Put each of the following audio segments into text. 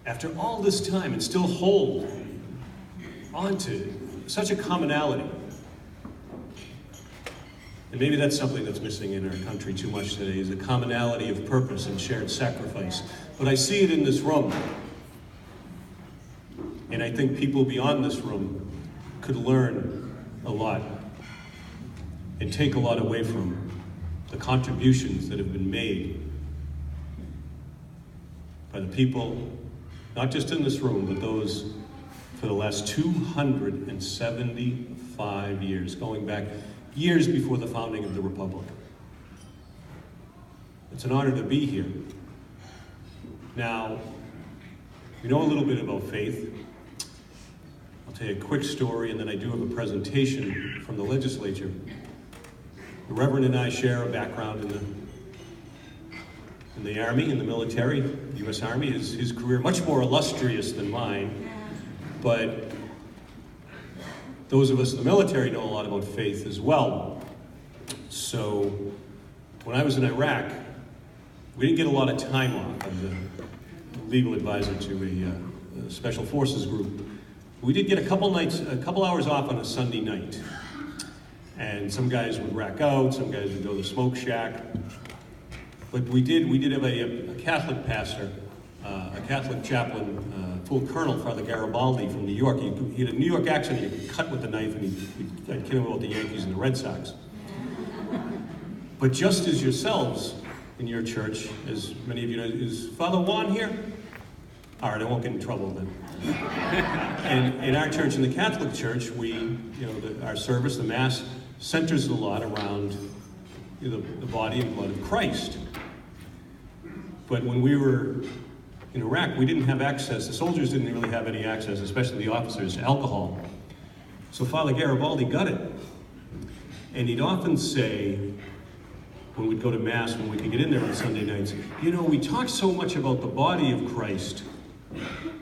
after all this time and still hold onto such a commonality. And maybe that's something that's missing in our country too much today, is a commonality of purpose and shared sacrifice. But I see it in this room. And I think people beyond this room could learn a lot and take a lot away from the contributions that have been made by the people, not just in this room, but those for the last 275 years, going back years before the founding of the Republic. It's an honor to be here. Now, we know a little bit about faith. I'll tell you a quick story, and then I do have a presentation from the legislature. The Reverend and I share a background in the Army, in the military, the U.S. Army. His career much more illustrious than mine, but those of us in the military know a lot about faith as well. So when I was in Iraq, we didn't get a lot of time off. I was a legal advisor to a special forces group. We did get a couple hours off on a Sunday night. And some guys would rack out, some guys would go to the smoke shack. But we did have a Catholic pastor, a Catholic chaplain, full colonel, Father Garibaldi from New York. He had a New York accent, he could cut with the knife, and I'd kid him about the Yankees and the Red Sox. But just as yourselves in your church, as many of you know, is Father Juan here? All right, I won't get in trouble then. And in our church, in the Catholic Church, our service, the Mass, centers a lot around the body and blood of Christ. But when we were in Iraq, we didn't have access, the soldiers didn't really have any access, especially the officers, to alcohol. So Father Garibaldi got it. And he'd often say, when we'd go to Mass, when we could get in there on Sunday nights, we talk so much about the body of Christ.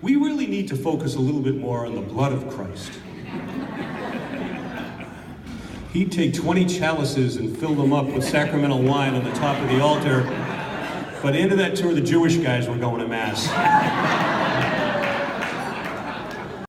We really need to focus a little bit more on the blood of Christ. He'd take 20 chalices and fill them up with sacramental wine on the top of the altar. By the end of that tour, the Jewish guys were going to Mass.